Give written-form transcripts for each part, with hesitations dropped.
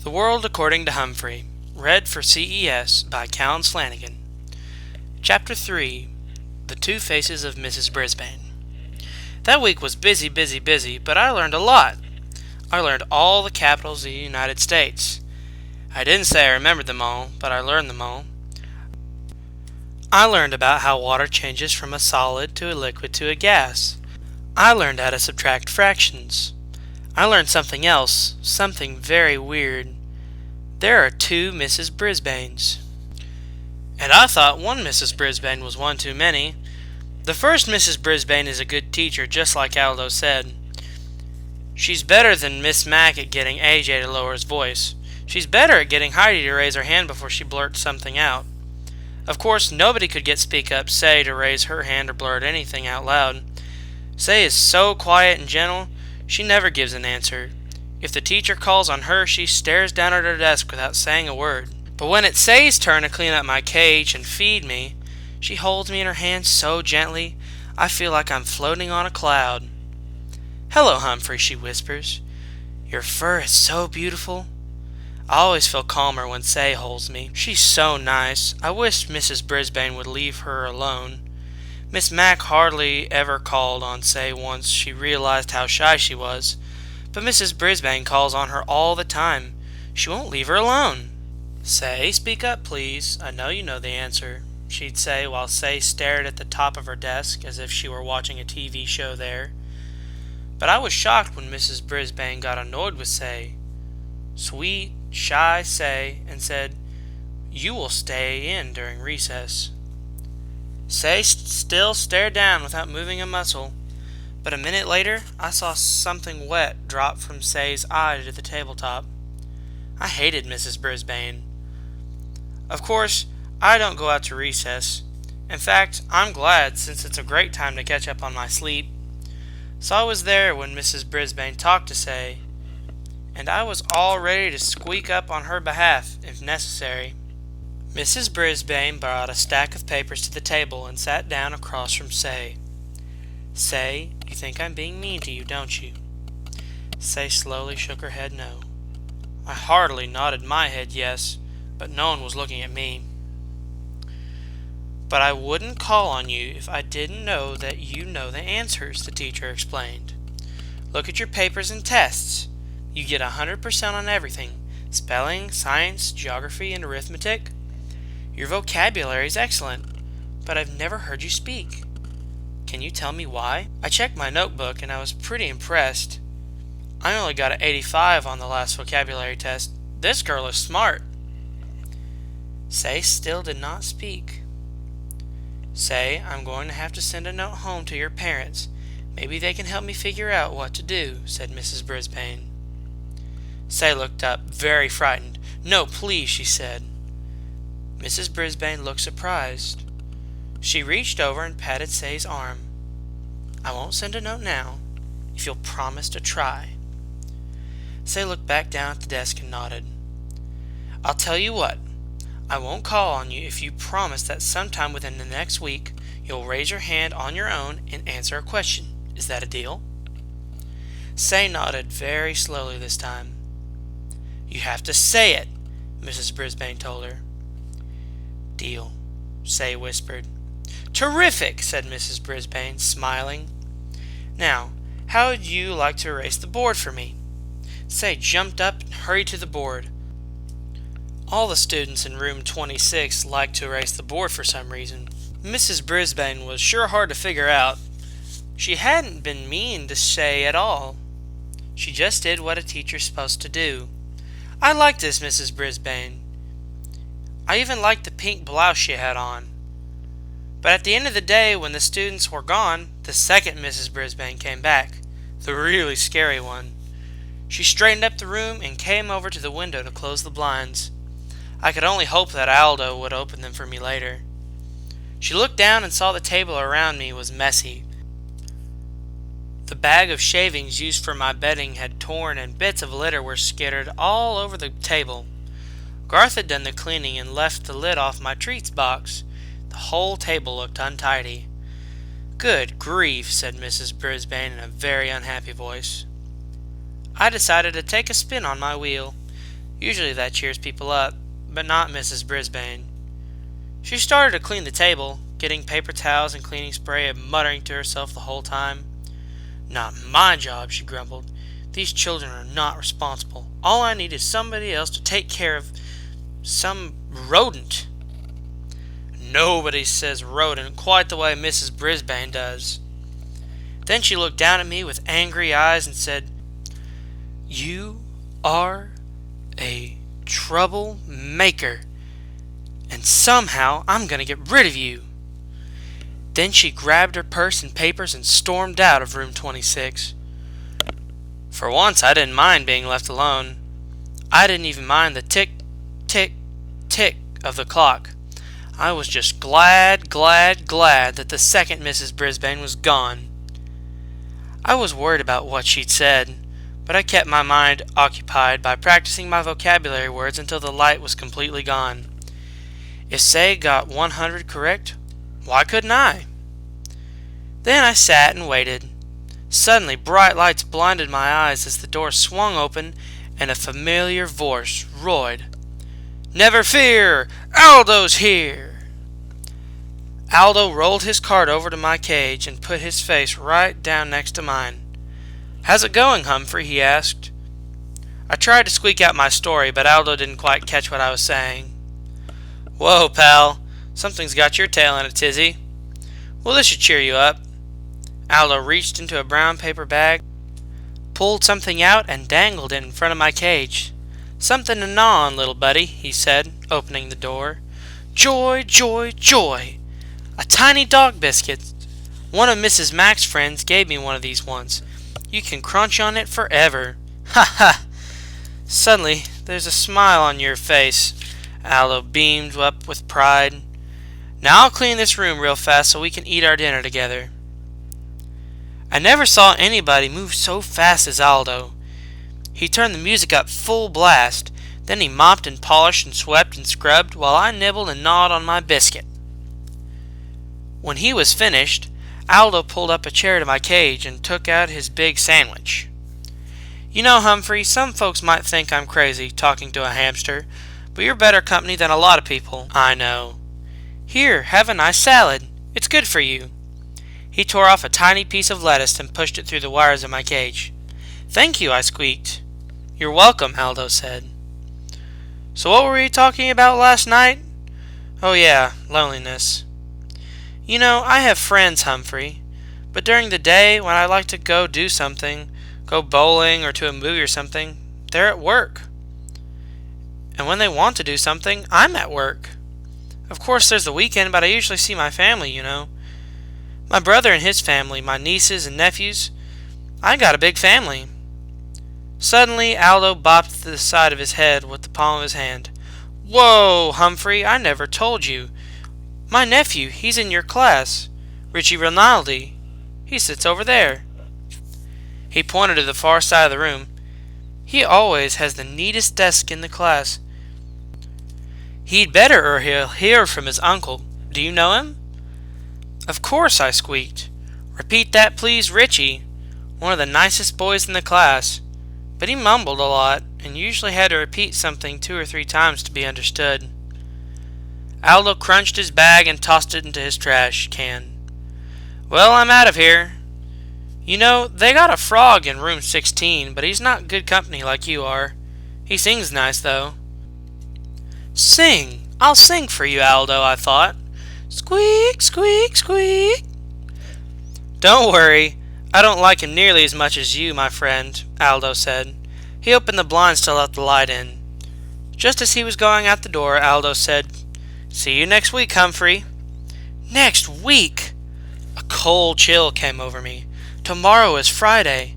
The World According to Humphrey, read for CES by Callan Flanagan. Chapter 3, The Two Faces of Mrs. Brisbane. That week was busy, but I learned a lot. I learned all the capitals of the United States. I didn't say I remembered them all, but I learned them all. I learned about how water changes from a solid to a liquid to a gas. I learned how to subtract fractions. I learned something else, something very weird. There are two Mrs. Brisbanes. And I thought one Mrs. Brisbane was one too many. The first Mrs. Brisbane is a good teacher, just like Aldo said. She's better than Miss Mac at getting AJ to lower his voice. She's better at getting Heidi to raise her hand before she blurts something out. Of course, nobody could get Speak Up Say to raise her hand or blurt anything out loud. Say is so quiet and gentle, she never gives an answer. If the teacher calls on her, she stares down at her desk without saying a word. But when it's Say's turn to clean up my cage and feed me, she holds me in her hands so gently, I feel like I'm floating on a cloud. "Hello, Humphrey," she whispers. "Your fur is so beautiful." I always feel calmer when Say holds me. She's so nice. I wish Mrs. Brisbane would leave her alone. Miss Mac hardly ever called on Say once she realized how shy she was. But Mrs. Brisbane calls on her all the time. She won't leave her alone. "Say, speak up, please. I know you know the answer," she'd say while Say stared at the top of her desk as if she were watching a TV show there. But I was shocked when Mrs. Brisbane got annoyed with Say. Sweet, shy Say, and said, "You will stay in during recess." Say still stared down without moving a muscle. But a minute later, I saw something wet drop from Say's eye to the tabletop. I hated Mrs. Brisbane. Of course, I don't go out to recess. In fact, I'm glad, since it's a great time to catch up on my sleep. So I was there when Mrs. Brisbane talked to Say, and I was all ready to squeak up on her behalf, if necessary. Mrs. Brisbane brought a stack of papers to the table and sat down across from Say. "Say, you think I'm being mean to you, don't you?" Say slowly shook her head no. I heartily nodded my head yes, but no one was looking at me. "But I wouldn't call on you if I didn't know that you know the answers," the teacher explained. "Look at your papers and tests. You get 100% on everything: spelling, science, geography, and arithmetic. Your vocabulary is excellent, but I've never heard you speak. Can you tell me why?" I checked my notebook and I was pretty impressed. I only got an 85 on the last vocabulary test. This girl is smart. Say still did not speak. "Say, I'm going to have to send a note home to your parents. Maybe they can help me figure out what to do," said Mrs. Brisbane. Say looked up, very frightened. "No, please," she said. Mrs. Brisbane looked surprised. She reached over and patted Say's arm. "I won't send a note now, if you'll promise to try." Say looked back down at the desk and nodded. "I'll tell you what. I won't call on you if you promise that sometime within the next week you'll raise your hand on your own and answer a question. Is that a deal?" Say nodded very slowly this time. "You have to say it," Mrs. Brisbane told her. "Deal," Say whispered. "Terrific," said Mrs. Brisbane, smiling. "Now, how would you like to erase the board for me?" Say jumped up and hurried to the board. All the students in room 26 liked to erase the board for some reason. Mrs. Brisbane was sure hard to figure out. She hadn't been mean to Say at all. She just did what a teacher's supposed to do. I liked this Mrs. Brisbane. I even liked the pink blouse she had on. But at the end of the day, when the students were gone, the second Mrs. Brisbane came back, the really scary one. She straightened up the room and came over to the window to close the blinds. I could only hope that Aldo would open them for me later. She looked down and saw the table around me was messy. The bag of shavings used for my bedding had torn and bits of litter were scattered all over the table. Garth had done the cleaning and left the lid off my treats box. The whole table looked untidy. "Good grief," said Mrs. Brisbane in a very unhappy voice. I decided to take a spin on my wheel. Usually that cheers people up, but not Mrs. Brisbane. She started to clean the table, getting paper towels and cleaning spray and muttering to herself the whole time. "Not my job," she grumbled. "These children are not responsible. All I need is somebody else to take care of some rodent." "Nobody says rodent quite the way Mrs. Brisbane does." Then she looked down at me with angry eyes and said, "You are a troublemaker, and somehow I'm going to get rid of you." Then she grabbed her purse and papers and stormed out of room 26. For once, I didn't mind being left alone. I didn't even mind the tick, tick, tick of the clock. I was just glad that the second Mrs. Brisbane was gone. I was worried about what she'd said, but I kept my mind occupied by practicing my vocabulary words until the light was completely gone. If Say got 100 correct, why couldn't I? Then I sat and waited. Suddenly, bright lights blinded my eyes as the door swung open and a familiar voice roared, "Never fear! Aldo's here!" Aldo rolled his cart over to my cage and put his face right down next to mine. "How's it going, Humphrey?" he asked. I tried to squeak out my story, but Aldo didn't quite catch what I was saying. "Whoa, pal. Something's got your tail in a tizzy. Well, this should cheer you up." Aldo reached into a brown paper bag, pulled something out, and dangled it in front of my cage. "Something to gnaw on, little buddy," he said, opening the door. "Joy, joy, joy! A tiny dog biscuit. One of Mrs. Mack's friends gave me one of these once. You can crunch on it forever. Ha ha!" Suddenly, there's a smile on your face. Aldo beamed up with pride. "Now I'll clean this room real fast so we can eat our dinner together." I never saw anybody move so fast as Aldo. He turned the music up full blast. Then he mopped and polished and swept and scrubbed while I nibbled and gnawed on my biscuit. When he was finished, Aldo pulled up a chair to my cage and took out his big sandwich. "You know, Humphrey, some folks might think I'm crazy talking to a hamster, but you're better company than a lot of people I know. Here, have a nice salad. It's good for you." He tore off a tiny piece of lettuce and pushed it through the wires of my cage. "Thank you," I squeaked. "You're welcome," Aldo said. "So what were we talking about last night? Oh yeah, loneliness. You know, I have friends, Humphrey, but during the day when I like to go do something, go bowling or to a movie or something, they're at work. And when they want to do something, I'm at work. Of course there's the weekend, but I usually see my family, you know. My brother and his family, my nieces and nephews. I got a big family." Suddenly, Aldo bopped to the side of his head with the palm of his hand. "Whoa, Humphrey, I never told you. My nephew, he's in your class. Richie Rinaldi. He sits over there." He pointed to the far side of the room. "He always has the neatest desk in the class. He'd better or he'll hear from his uncle. Do you know him?" "Of course," I squeaked. "Repeat that, please, Richie. One of the nicest boys in the class." But he mumbled a lot and usually had to repeat something 2 or 3 times to be understood. Aldo crunched his bag and tossed it into his trash can. "Well, I'm out of here. You know, they got a frog in room 16, but he's not good company like you are. He sings nice, though." "Sing! I'll sing for you, Aldo," I thought. Squeak, squeak, squeak. "Don't worry. I don't like him nearly as much as you, my friend," Aldo said. He opened the blinds to let the light in. Just as he was going out the door, Aldo said, "See you next week, Humphrey." Next week! A cold chill came over me. Tomorrow is Friday.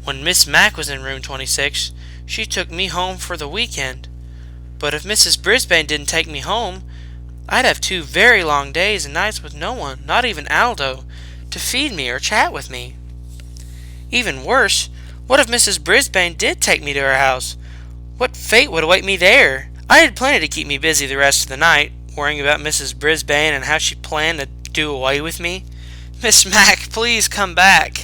When Miss Mack was in room 26, she took me home for the weekend. But if Mrs. Brisbane didn't take me home, I'd have 2 very long days and nights with no one, not even Aldo, to feed me or chat with me. Even worse, what if Mrs. Brisbane did take me to her house? What fate would await me there? I had plenty to keep me busy the rest of the night, worrying about Mrs. Brisbane and how she planned to do away with me. "Miss Mack, please come back."